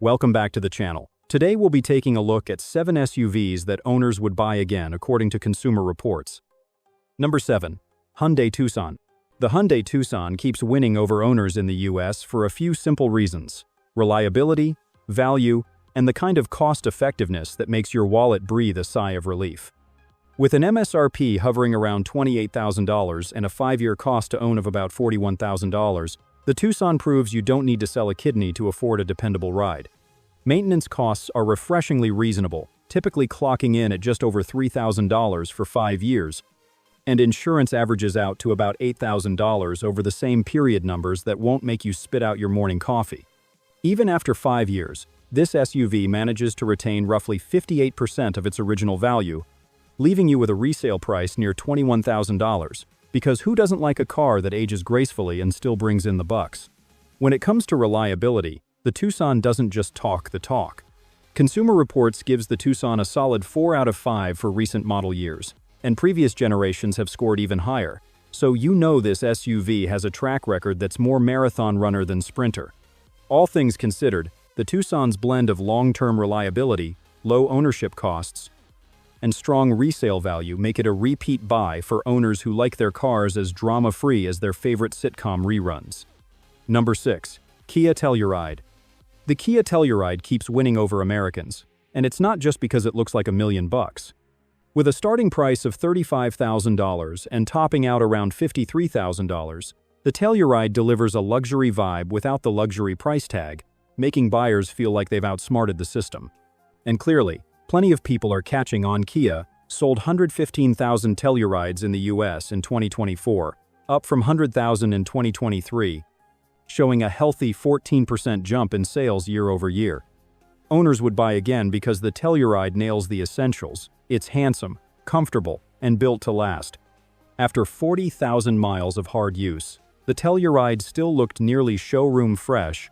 Welcome back to the channel. Today we'll be taking a look at 7 SUVs that owners would buy again according to Consumer Reports. Number 7. Hyundai Tucson. The Hyundai Tucson keeps winning over owners in the US for a few simple reasons: reliability, value, and the kind of cost-effectiveness that makes your wallet breathe a sigh of relief. With an MSRP hovering around $28,000 and a 5-year cost to own of about $41,000, the Tucson proves you don't need to sell a kidney to afford a dependable ride. Maintenance costs are refreshingly reasonable, typically clocking in at just over $3,000 for 5 years, and insurance averages out to about $8,000 over the same period, numbers that won't make you spit out your morning coffee. Even after 5 years, this SUV manages to retain roughly 58% of its original value, leaving you with a resale price near $21,000, because who doesn't like a car that ages gracefully and still brings in the bucks? When it comes to reliability, the Tucson doesn't just talk the talk. Consumer Reports gives the Tucson a solid 4 out of 5 for recent model years, and previous generations have scored even higher, so you know this SUV has a track record that's more marathon runner than sprinter. All things considered, the Tucson's blend of long-term reliability, low ownership costs, and strong resale value make it a repeat buy for owners who like their cars as drama-free as their favorite sitcom reruns. Number 6. Kia Telluride. The Kia Telluride keeps winning over Americans, and it's not just because it looks like $1 million. With a starting price of $35,000 and topping out around $53,000, the Telluride delivers a luxury vibe without the luxury price tag, making buyers feel like they've outsmarted the system. And clearly, plenty of people are catching on. Kia sold 115,000 Tellurides in the US in 2024, up from 100,000 in 2023, showing a healthy 14% jump in sales year over year. Owners would buy again because the Telluride nails the essentials. It's handsome, comfortable, and built to last. After 40,000 miles of hard use, the Telluride still looked nearly showroom fresh,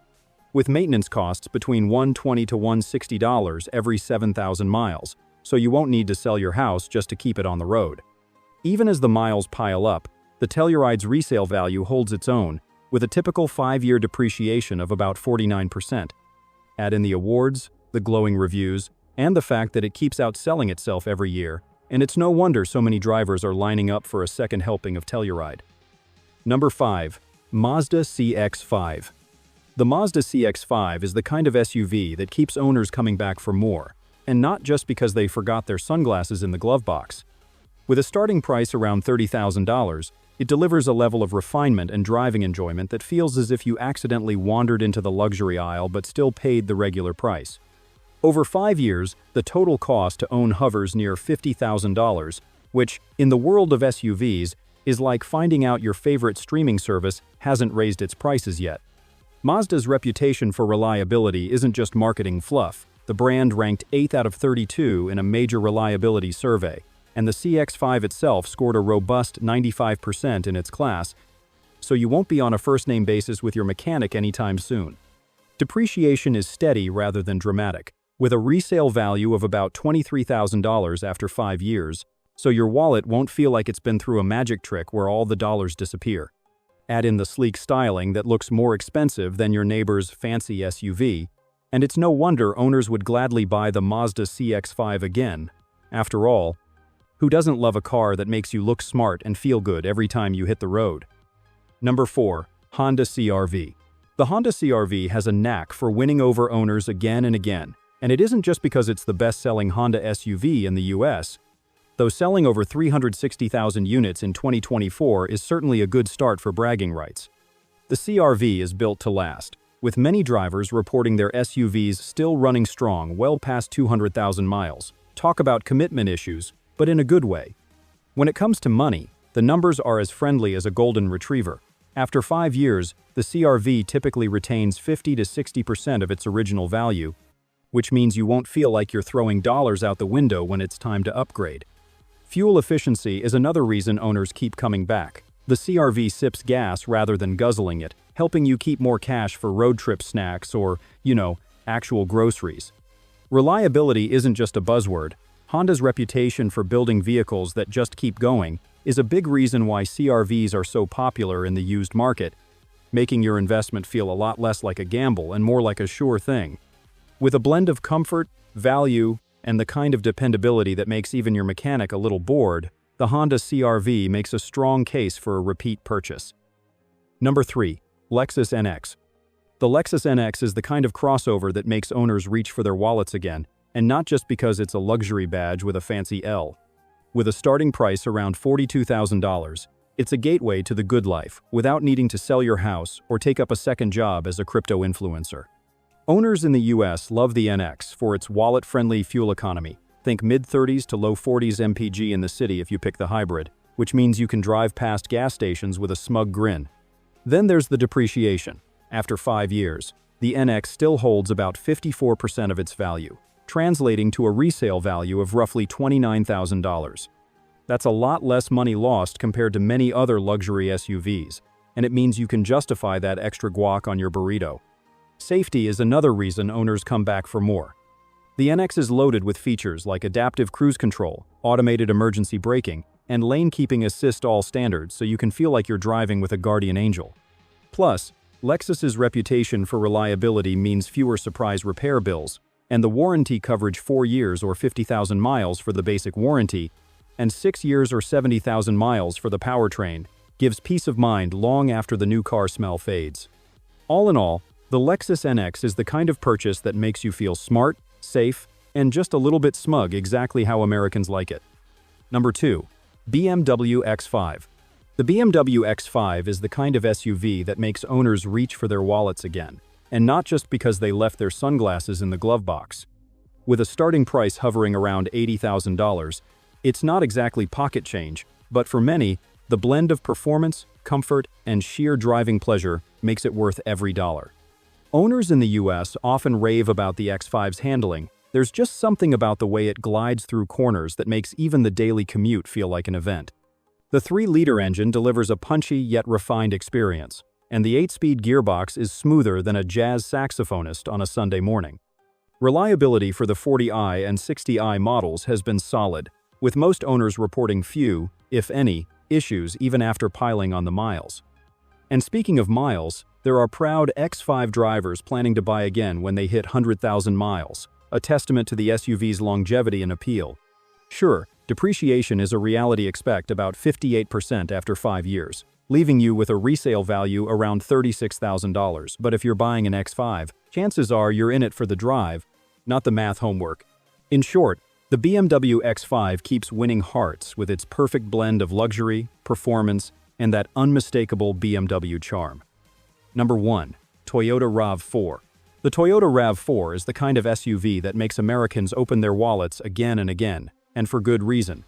with maintenance costs between $120 to $160 every 7,000 miles, so you won't need to sell your house just to keep it on the road. Even as the miles pile up, the Telluride's resale value holds its own, with a typical 5-year depreciation of about 49%. Add in the awards, the glowing reviews, and the fact that it keeps outselling itself every year, and it's no wonder so many drivers are lining up for a second helping of Telluride. Number 5. Mazda CX5. The Mazda CX5 is the kind of SUV that keeps owners coming back for more, and not just because they forgot their sunglasses in the glove box. With a starting price around $30,000, it delivers a level of refinement and driving enjoyment that feels as if you accidentally wandered into the luxury aisle but still paid the regular price. Over 5 years, the total cost to own hovers near $50,000, which, in the world of SUVs, is like finding out your favorite streaming service hasn't raised its prices yet. Mazda's reputation for reliability isn't just marketing fluff. The brand ranked 8th out of 32 in a major reliability survey, and the CX5 itself scored a robust 95% in its class, so you won't be on a first-name basis with your mechanic anytime soon. Depreciation is steady rather than dramatic, with a resale value of about $23,000 after 5 years, so your wallet won't feel like it's been through a magic trick where all the dollars disappear. Add in the sleek styling that looks more expensive than your neighbor's fancy SUV, and it's no wonder owners would gladly buy the Mazda CX5 again. After all, who doesn't love a car that makes you look smart and feel good every time you hit the road? Number 4. Honda CR-V. The Honda CR-V has a knack for winning over owners again and again, and it isn't just because it's the best-selling Honda SUV in the US. Though selling over 360,000 units in 2024 is certainly a good start for bragging rights. The CR-V is built to last, with many drivers reporting their SUVs still running strong well past 200,000 miles. Talk about commitment issues, but in a good way. When it comes to money, the numbers are as friendly as a golden retriever. After 5 years, the CR-V typically retains 50 to 60% of its original value, which means you won't feel like you're throwing dollars out the window when it's time to upgrade. Fuel efficiency is another reason owners keep coming back. The CR-V sips gas rather than guzzling it, helping you keep more cash for road trip snacks or, actual groceries. Reliability isn't just a buzzword. Honda's reputation for building vehicles that just keep going is a big reason why CR-Vs are so popular in the used market, making your investment feel a lot less like a gamble and more like a sure thing. With a blend of comfort, value, and the kind of dependability that makes even your mechanic a little bored, the Honda CR-V makes a strong case for a repeat purchase. Number 3. Lexus NX. The Lexus NX is the kind of crossover that makes owners reach for their wallets again, and not just because it's a luxury badge with a fancy L. With a starting price around $42,000, it's a gateway to the good life without needing to sell your house or take up a second job as a crypto influencer. Owners in the US love the NX for its wallet-friendly fuel economy. Think mid-30s to low 40s mpg in the city if you pick the hybrid, which means you can drive past gas stations with a smug grin. Then there's the depreciation. After 5 years, the NX still holds about 54% of its value, translating to a resale value of roughly $29,000. That's a lot less money lost compared to many other luxury SUVs, and it means you can justify that extra guac on your burrito. Safety is another reason owners come back for more. The NX is loaded with features like adaptive cruise control, automated emergency braking, and lane keeping assist, all standards, so you can feel like you're driving with a guardian angel. Plus, Lexus's reputation for reliability means fewer surprise repair bills, and the warranty coverage 4 years or 50,000 miles for the basic warranty, and 6 years or 70,000 miles for the powertrain, gives peace of mind long after the new car smell fades. All in all, the Lexus NX is the kind of purchase that makes you feel smart, safe, and just a little bit smug, exactly how Americans like it. Number 2. BMW X5. The BMW X5 is the kind of SUV that makes owners reach for their wallets again, and not just because they left their sunglasses in the glove box. With a starting price hovering around $80,000, it's not exactly pocket change, but for many, the blend of performance, comfort, and sheer driving pleasure makes it worth every dollar. Owners in the US often rave about the X5's handling. There's just something about the way it glides through corners that makes even the daily commute feel like an event. The 3-liter engine delivers a punchy yet refined experience, and the 8-speed gearbox is smoother than a jazz saxophonist on a Sunday morning. Reliability for the 40i and 60i models has been solid, with most owners reporting few, if any, issues even after piling on the miles. And speaking of miles, there are proud X5 drivers planning to buy again when they hit 100,000 miles, a testament to the SUV's longevity and appeal. Sure, depreciation is a reality. Expect about 58% after 5 years, leaving you with a resale value around $36,000. But if you're buying an X5, chances are you're in it for the drive, not the math homework. In short, the BMW X5 keeps winning hearts with its perfect blend of luxury, performance, and that unmistakable BMW charm. Number 1. Toyota RAV4. The Toyota RAV4 is the kind of SUV that makes Americans open their wallets again and again, and for good reason.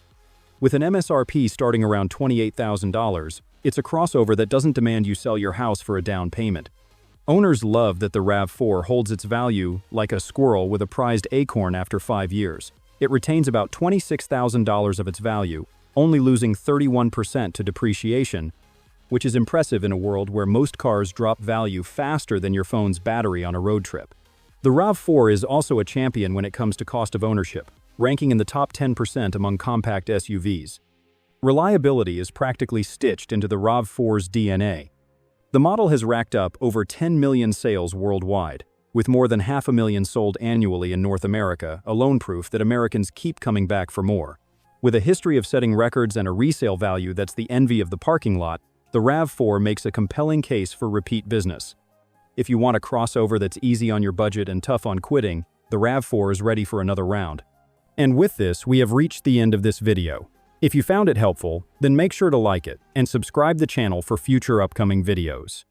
With an MSRP starting around $28,000, it's a crossover that doesn't demand you sell your house for a down payment. Owners love that the RAV4 holds its value like a squirrel with a prized acorn after 5 years. It retains about $26,000 of its value, only losing 31% to depreciation, which is impressive in a world where most cars drop value faster than your phone's battery on a road trip. The RAV4 is also a champion when it comes to cost of ownership, ranking in the top 10% among compact SUVs. Reliability is practically stitched into the RAV4's DNA. The model has racked up over 10 million sales worldwide, with more than 500,000 sold annually in North America, alone proof that Americans keep coming back for more. With a history of setting records and a resale value that's the envy of the parking lot, the RAV4 makes a compelling case for repeat business. If you want a crossover that's easy on your budget and tough on quitting, the RAV4 is ready for another round. And with this, we have reached the end of this video. If you found it helpful, then make sure to like it and subscribe the channel for future upcoming videos.